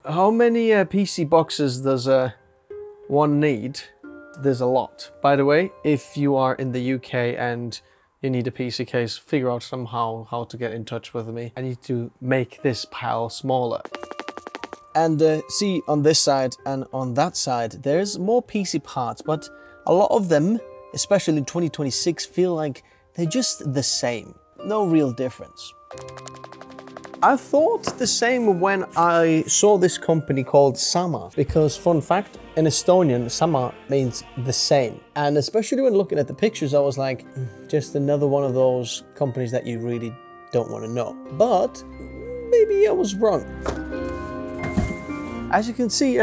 How many PC boxes does one need? There's a lot. By the way, if you are in the UK and you need a PC case, figure out somehow how to get in touch with me. I need to make this pile smaller. And see, on this side and on that side, there's more PC parts, but a lot of them, especially in 2026, feel like they're just the same. No real difference. I thought the same when I saw this company called Sama, because fun fact, in Estonian, Sama means the same. And especially when looking at the pictures, I was like, just another one of those companies that you really don't want to know. But maybe I was wrong. As you can see,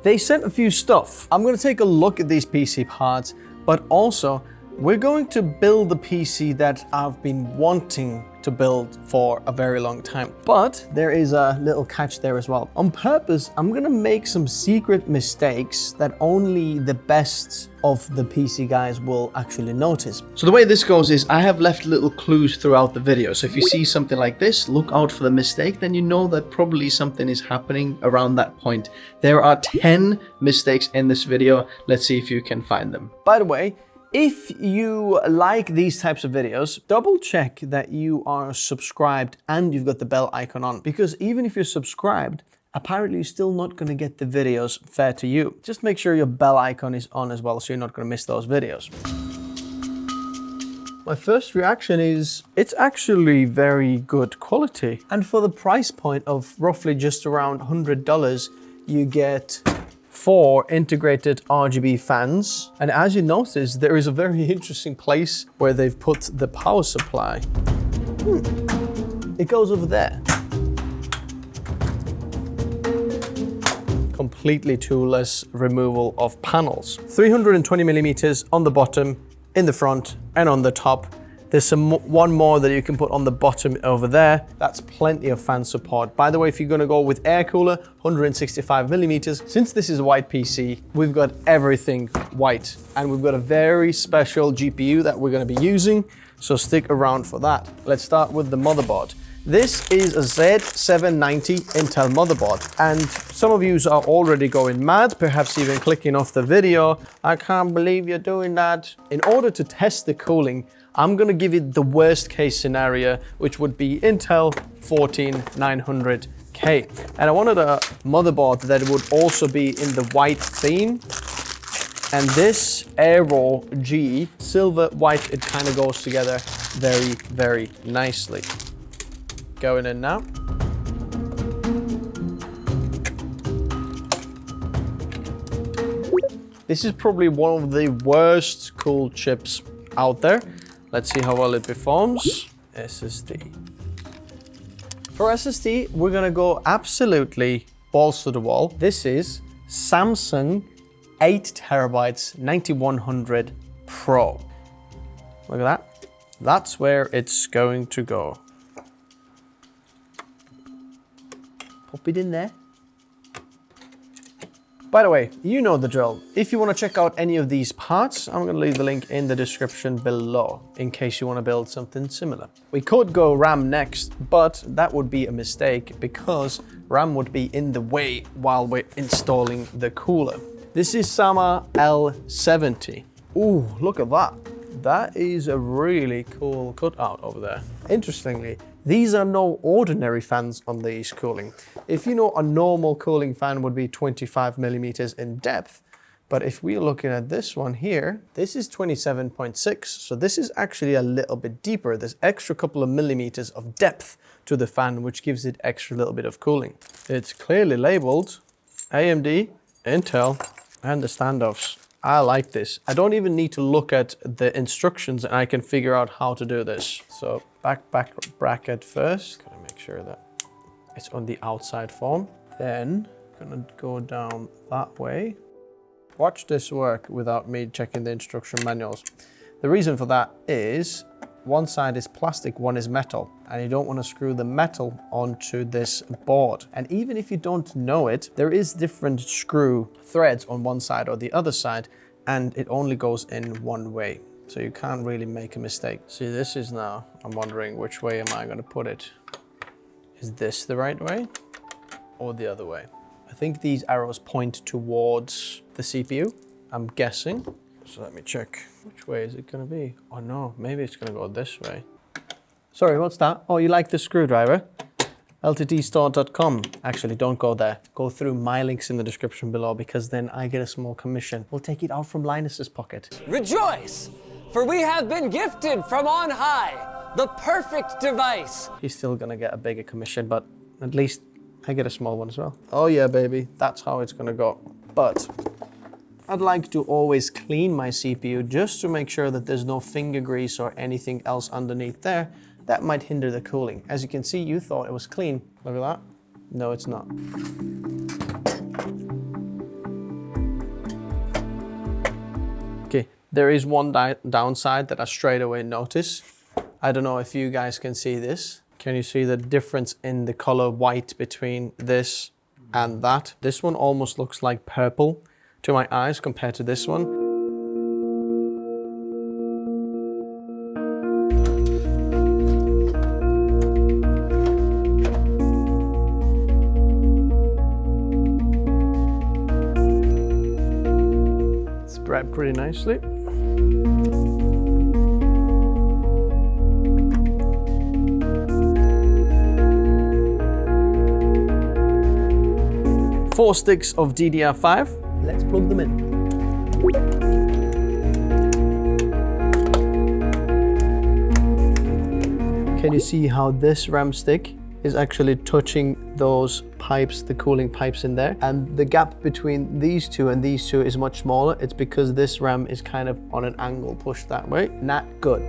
they sent a few stuff. I'm going to take a look at these PC parts, but also we're going to build the PC that I've been wanting to build for a very long time. But there is a little catch there as well. On purpose, I'm gonna make some secret mistakes that only the best of the PC guys will actually notice. So the way this goes is I have left little clues throughout the video. So if you see something like this, look out for the mistake, then you know that probably something is happening around that point. There are 10 mistakes in this video. Let's see if you can find them. By the way, if you like these types of videos, double check that you are subscribed and you've got the bell icon on, because even if you're subscribed, apparently you're still not going to get the videos fair to you. Just make sure your bell icon is on as well, so you're not going to miss those videos. My first reaction is it's actually very good quality. And for the price point of roughly just around $100, you get 4 integrated RGB fans. And as you notice, there is a very interesting place where they've put the power supply. It goes over there. Completely toolless removal of panels. 320 millimeters on the bottom, in the front, and on the top. There's one more that you can put on the bottom over there. That's plenty of fan support. By the way, if you're gonna go with air cooler, 165 millimeters. Since this is a white PC, we've got everything white. And we've got a very special GPU that we're gonna be using, so stick around for that. Let's start with the motherboard. This is a Z790 Intel motherboard, and some of you are already going mad, perhaps even clicking off the video. I can't believe you're doing that. In order to test the cooling, I'm gonna give you the worst case scenario, which would be Intel 14900K. And I wanted a motherboard that would also be in the white theme. And this Aero G, silver, white, it kind of goes together very, very nicely. Going in now. This is probably one of the worst cool chips out there. Let's see how well it performs. SSD. For SSD, we're gonna go absolutely balls to the wall. This is Samsung 8 terabytes 9100 Pro. Look at that. That's where it's going to go. Pop it in there. By the way, you know the drill. If you want to check out any of these parts, I'm going to leave the link in the description below in case you want to build something similar. We could go RAM next, but that would be a mistake because RAM would be in the way while we're installing the cooler. This is Sama L70. Ooh, look at that. That is a really cool cutout over there. Interestingly, these are no ordinary fans on these cooling. If you know, a normal cooling fan would be 25 millimeters in depth, but if we're looking at this one here, this is 27.6, so this is actually a little bit deeper. There's extra couple of millimeters of depth to the fan, which gives it extra little bit of cooling. It's clearly labeled AMD, Intel, and the standoffs. I like this. I don't even need to look at the instructions and I can figure out how to do this. So back bracket first. Gotta make sure that it's on the outside form. Then gonna go down that way. Watch this work without me checking the instruction manuals. The reason for that is one side is plastic, one is metal, and you don't want to screw the metal onto this board. And even if you don't know it, there is different screw threads on one side or the other side, and it only goes in one way. So you can't really make a mistake. See, this is now, I'm wondering which way am I going to put it? Is this the right way? or the other way. I think these arrows point towards the CPU, I'm guessing. So let me check. Which way is it gonna be? Oh no, maybe it's gonna go this way. Sorry, what's that? Oh, you like the screwdriver? lttstore.com. Actually, don't go there. Go through my links in the description below, because then I get a small commission. We'll take it out from Linus's pocket. Rejoice, for we have been gifted from on high the perfect device. He's still gonna get a bigger commission, but at least I get a small one as well. Oh yeah, baby, that's how it's gonna go. But I'd like to always clean my CPU just to make sure that there's no finger grease or anything else underneath there that might hinder the cooling. As you can see, you thought it was clean. Look at that. No, it's not. Okay, there is one downside that I straight away notice. I don't know if you guys can see this. Can you see the difference in the color white between this and that? This one almost looks like purple to my eyes compared to this one. Spread pretty nicely. Four sticks of DDR5. Let's plug them in. Can you see how this RAM stick is actually touching those pipes, the cooling pipes in there? And the gap between these two and these two is much smaller. It's because this RAM is kind of on an angle pushed that way. Not good.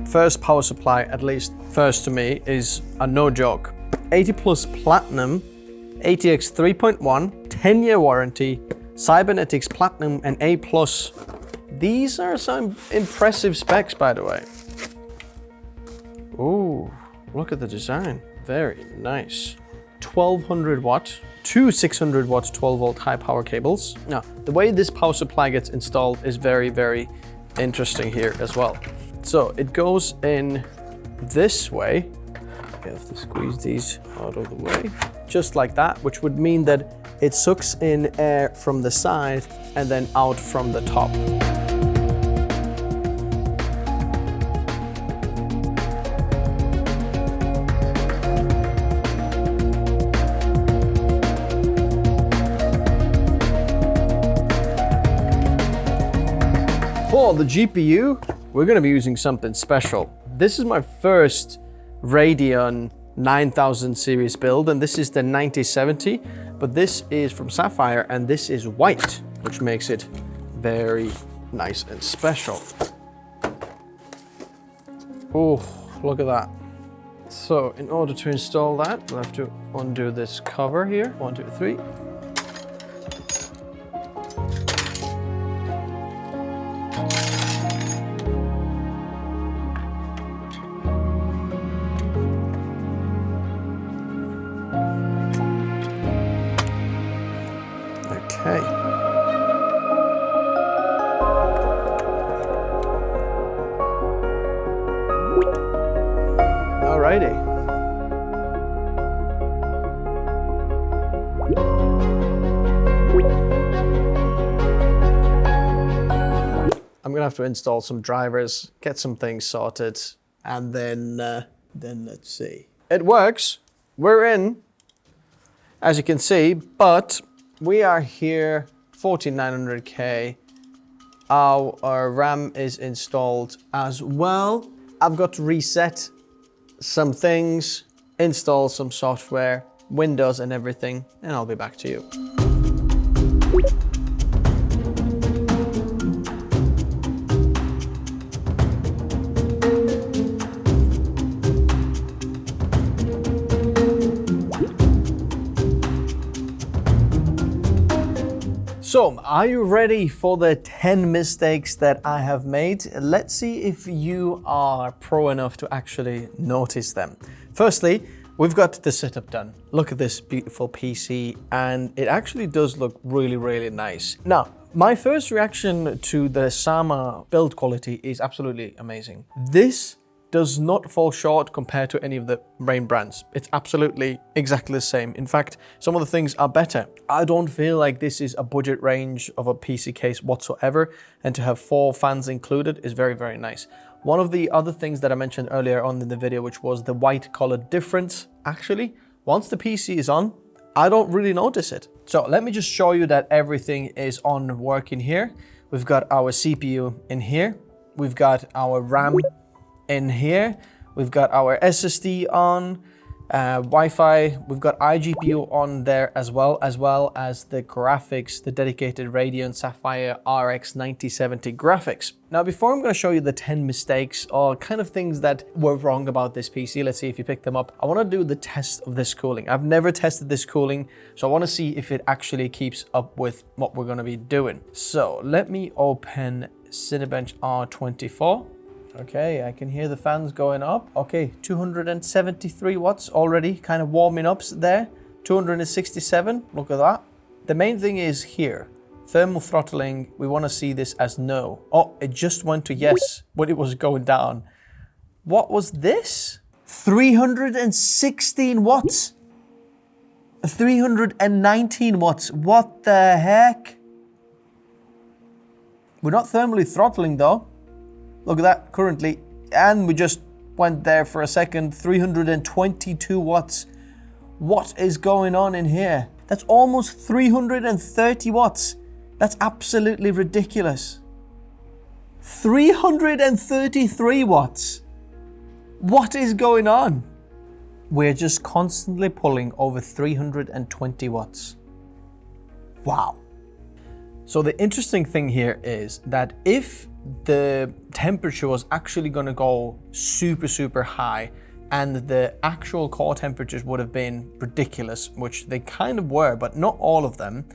First power supply, at least first to me, is a no joke. 80 plus platinum, ATX 3.1, 10-year warranty, cybernetics platinum and A+. These are some impressive specs, by the way. Ooh, look at the design. Very nice. 1200 watt, two 600 watt 12 volt high power cables. Now, the way this power supply gets installed is very, very interesting here as well. So it goes in this way. You have to squeeze these out of the way, just like that, which would mean that it sucks in air from the side and then out from the top. For the GPU, we're gonna be using something special. This is my first Radeon 9000 series build, and this is the 9070, but this is from Sapphire and this is white, which makes it very nice and special. Oh, look at that. So in order to install that, we'll have to undo this cover here. 1, 2, 3. Okay. Alrighty. I'm gonna have to install some drivers, get some things sorted, and then let's see. It works. We're in, as you can see, but we are here, 4900K. Our RAM is installed as well. I've got to reset some things, install some software, Windows and everything, and I'll be back to you. So, are you ready for the 10 mistakes that I have made? Let's see if you are pro enough to actually notice them. Firstly, we've got the setup done. Look at this beautiful PC, and it actually does look really, really nice. Now, my first reaction to the Sama build quality is absolutely amazing. This does not fall short compared to any of the main brands. It's absolutely exactly the same. In fact, some of the things are better. I don't feel like this is a budget range of a PC case whatsoever, and to have 4 fans included is very, very nice. One of the other things that I mentioned earlier on in the video, which was the white color difference, actually, once the PC is on, I don't really notice it. So let me just show you that everything is on working here. We've got our CPU in here. We've got our RAM in here. We've got our SSD on, Wi-Fi. We've got iGPU on there as well as the graphics, the dedicated Radeon Sapphire RX 9070 graphics. Now, before I'm going to show you the 10 mistakes or kind of things that were wrong about this PC, let's see if you pick them up. I want to do the test of this cooling. I've never tested this cooling, so I want to see if it actually keeps up with what we're going to be doing. So let me open Cinebench R24. Okay, I can hear the fans going up. Okay, 273 watts already, kind of warming up there. 267, look at that. The main thing is here, thermal throttling, we want to see this as no. Oh, it just went to yes when it was going down. What was this? 316 watts. 319 watts. What the heck? We're not thermally throttling though. Look at that currently. And we just went there for a second. 322 watts. What is going on in here? That's almost 330 watts. That's absolutely ridiculous. 333 watts. What is going on? We're just constantly pulling over 320 watts. Wow. So the interesting thing here is that if the temperature was actually going to go super, super high and the actual core temperatures would have been ridiculous, which they kind of were, but not all of them,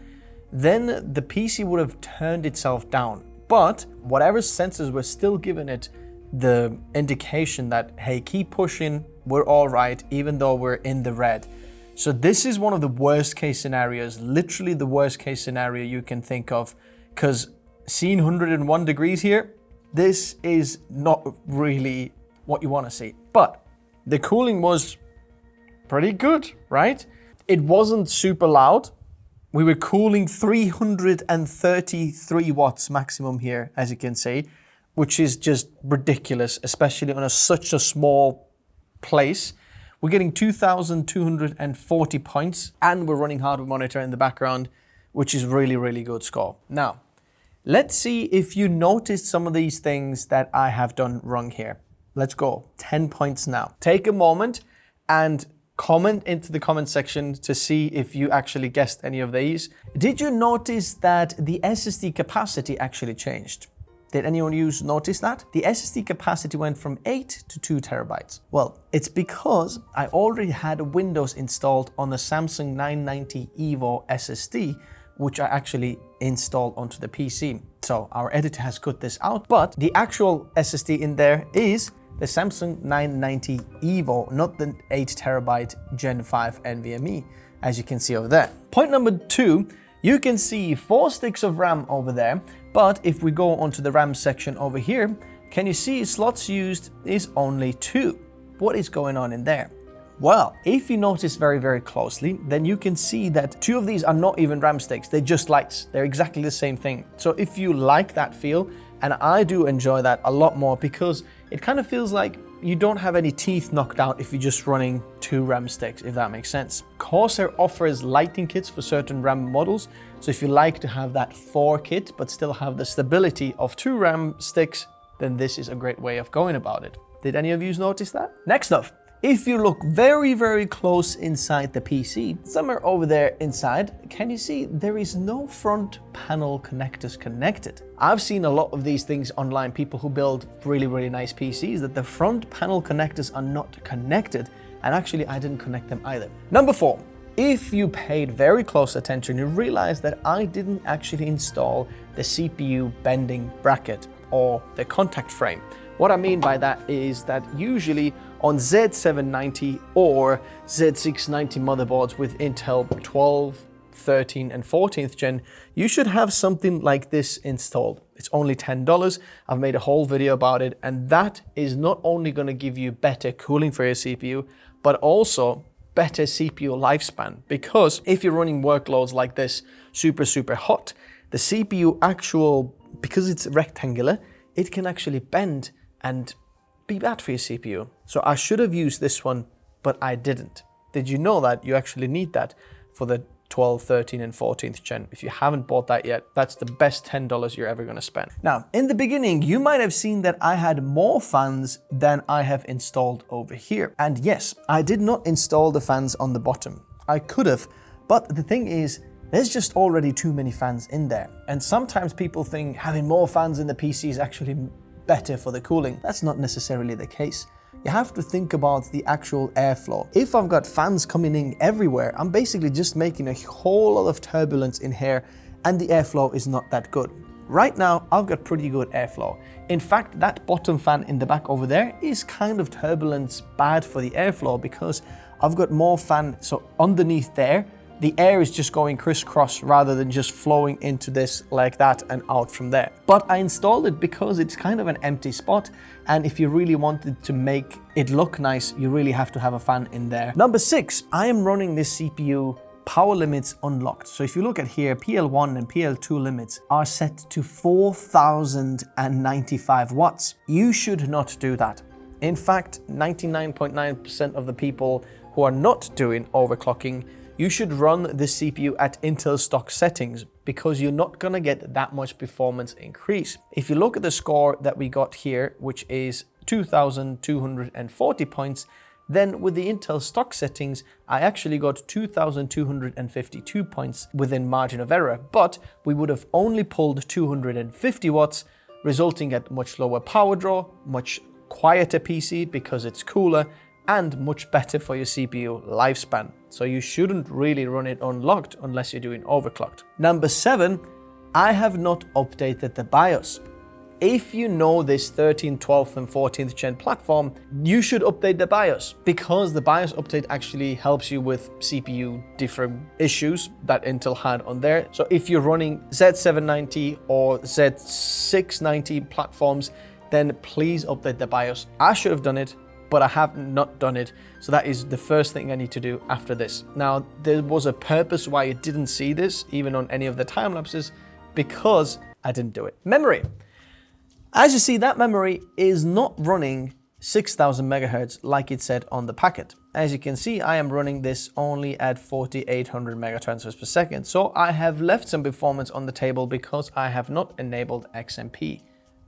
then the PC would have turned itself down. But whatever sensors were still giving it the indication that, hey, keep pushing, we're all right, even though we're in the red. So this is one of the worst case scenarios, literally the worst case scenario you can think of, because seeing 101 degrees here, this is not really what you want to see. But the cooling was pretty good, right? It wasn't super loud. We were cooling 333 watts maximum here, as you can see, which is just ridiculous, especially on such a small place. We're getting 2,240 points, and we're running hardware monitor in the background, which is really, really good score. Now, let's see if you noticed some of these things that I have done wrong here. Let's go, 10 points now. Take a moment and comment into the comment section to see if you actually guessed any of these. Did you notice that the SSD capacity actually changed? Did anyone notice that? The SSD capacity went from 8 to 2 terabytes. Well, it's because I already had Windows installed on the Samsung 990 EVO SSD, which I actually installed onto the PC. So our editor has cut this out, but the actual SSD in there is the Samsung 990 EVO, not the 8 terabyte Gen 5 NVMe, as you can see over there. Point number 2, you can see 4 sticks of RAM over there, but if we go onto the RAM section over here, can you see slots used is only 2? What is going on in there? Well, if you notice very, very closely, then you can see that 2 of these are not even RAM sticks, they're just lights. They're exactly the same thing. So if you like that feel, and I do enjoy that a lot more because it kind of feels like you don't have any teeth knocked out if you're just running 2 RAM sticks, if that makes sense. Corsair offers lighting kits for certain RAM models, so if you like to have that 4 kit but still have the stability of 2 RAM sticks, then this is a great way of going about it. Did any of you notice that? Next up, if you look very, very close inside the PC, somewhere over there inside, can you see there is no front panel connectors connected? I've seen a lot of these things online, people who build really, really nice PCs, that the front panel connectors are not connected, and actually I didn't connect them either. Number 4, if you paid very close attention, you realize that I didn't actually install the CPU bending bracket or the contact frame. What I mean by that is that usually on Z790 or Z690 motherboards with Intel 12, 13 and 14th gen, you should have something like this installed. It's only $10. I've made a whole video about it, and that is not only going to give you better cooling for your CPU, but also better CPU lifespan. Because if you're running workloads like this, super hot, the CPU because it's rectangular, it can actually bend and be bad for your CPU. So I should have used this one, but I didn't. Did you know that you actually need that for the 12, 13, and 14th gen? If you haven't bought that yet, that's the best $10 you're ever gonna spend. Now, in the beginning, you might have seen that I had more fans than I have installed over here. And yes, I did not install the fans on the bottom. I could have, but the thing is, there's just already too many fans in there. And sometimes people think having more fans in the PC is actually better for the cooling. That's not necessarily the case. You have to think about the actual airflow. If I've got fans coming in everywhere, I'm basically just making a whole lot of turbulence in here, and the airflow is not that good. Right now, I've got pretty good airflow. In fact, that bottom fan in the back over there is kind of turbulence bad for the airflow because I've got more fan, so underneath there, the air is just going crisscross rather than just flowing into this like that and out from there. But I installed it because it's kind of an empty spot, and if you really wanted to make it look nice, you really have to have a fan in there. Number 6, I am running this CPU power limits unlocked. So if you look at here, PL1 and PL2 limits are set to 4095 watts. You should not do that. In fact, 99.9% of the people who are not doing overclocking, you should run the CPU at Intel stock settings because you're not gonna get that much performance increase. If you look at the score that we got here, which is 2,240 points, then with the Intel stock settings, I actually got 2,252 points within margin of error, but we would have only pulled 250 watts, resulting at much lower power draw, much quieter PC because it's cooler, and much better for your CPU lifespan. So you shouldn't really run it unlocked unless you're doing overclocked. Number 7, I have not updated the BIOS. If you know this 13th, 12th, and 14th gen platform, you should update the BIOS because the BIOS update actually helps you with CPU different issues that Intel had on there. So if you're running Z790 or Z690 platforms, then please update the BIOS. I should have done it, but I have not done it. So that is the first thing I need to do after this. Now, there was a purpose why you didn't see this, even on any of the time lapses, because I didn't do it. Memory. As you see, that memory is not running 6000 megahertz like it said on the packet. As you can see, I am running this only at 4800 megatransfers per second. So I have left some performance on the table because I have not enabled XMP.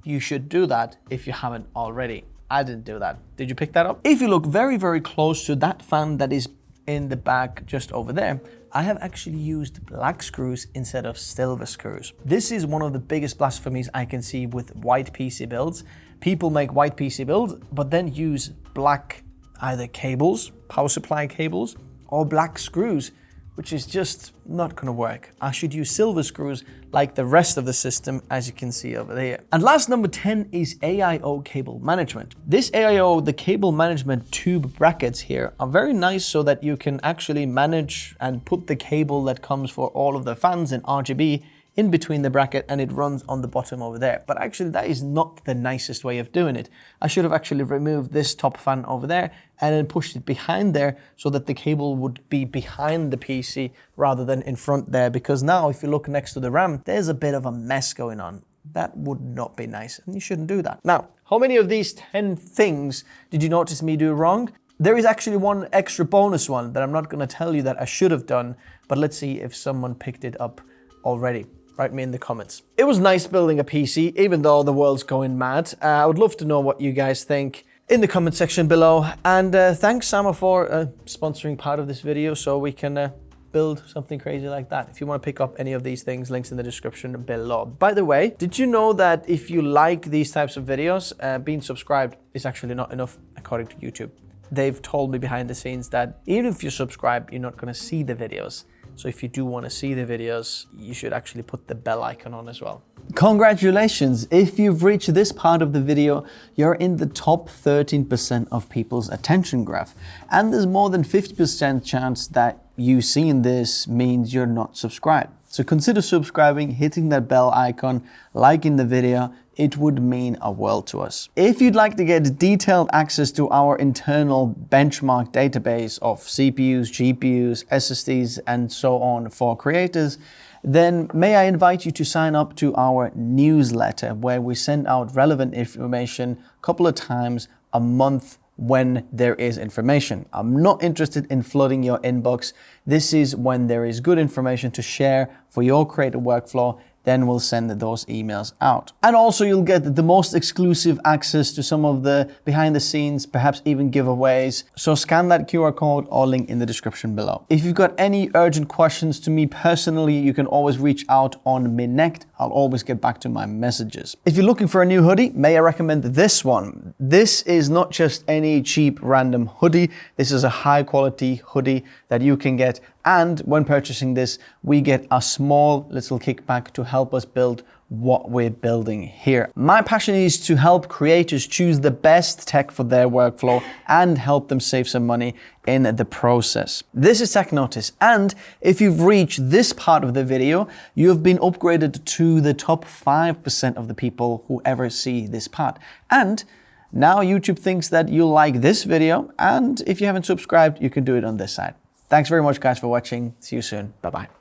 You should do that if you haven't already. I didn't do that. Did you pick that up? If you look very close to that fan that is in the back just over there, I have actually used black screws instead of silver screws. This is one of the biggest blasphemies I can see with white PC builds. People make white PC builds, but then use black either cables, power supply cables, or black screws, which is just not gonna work. I should use silver screws like the rest of the system, as you can see over there. And last, number 10 is AIO cable management. This AIO, the cable management tube brackets here, are very nice so that you can actually manage and put the cable that comes for all of the fans and RGB in between the bracket, and it runs on the bottom over there. But actually that is not the nicest way of doing it. I should have actually removed this top fan over there and then pushed it behind there so that the cable would be behind the PC rather than in front there, because now if you look next to the RAM, there's a bit of a mess going on. That would not be nice, and you shouldn't do that. Now, how many of these 10 things did you notice me do wrong? There is actually one extra bonus one that I'm not gonna tell you that I should have done, but let's see if someone picked it up already. Write me in the comments. It was nice building a PC, even though the world's going mad. I would love to know what you guys think in the comment section below. And thanks, Sam, for sponsoring part of this video so we can build something crazy like that. If you want to pick up any of these things, links in the description below. By the way, did you know that if you like these types of videos, being subscribed is actually not enough according to YouTube? They've told me behind the scenes that even if you're subscribed, you're not going to see the videos. So if you do want to see the videos, you should actually put the bell icon on as well. Congratulations! If you've reached this part of the video, you're in the top 13% of people's attention graph. And there's more than 50% chance that you seeing this means you're not subscribed. So consider subscribing, hitting that bell icon, liking the video. It would mean a world to us. If you'd like to get detailed access to our internal benchmark database of CPUs, GPUs, SSDs, and so on for creators, then may I invite you to sign up to our newsletter, where we send out relevant information a couple of times a month when there is information. I'm not interested in flooding your inbox. This is when there is good information to share for your creative workflow. Then we'll send those emails out. And also you'll get the most exclusive access to some of the behind the scenes, perhaps even giveaways. So scan that QR code or link in the description below. If you've got any urgent questions to me personally, you can always reach out on Minect. I'll always get back to my messages. If you're looking for a new hoodie, may I recommend this one. This is not just any cheap random hoodie. This is a high quality hoodie that you can get. And when purchasing this, we get a small little kickback to help us build what we're building here. My passion is to help creators choose the best tech for their workflow and help them save some money in the process. This is Tech Notice, and if you've reached this part of the video, you have been upgraded to the top 5% of the people who ever see this part. And now YouTube thinks that you'll like this video, and if you haven't subscribed, you can do it on this side. Thanks very much, guys, for watching. See you soon. Bye-bye.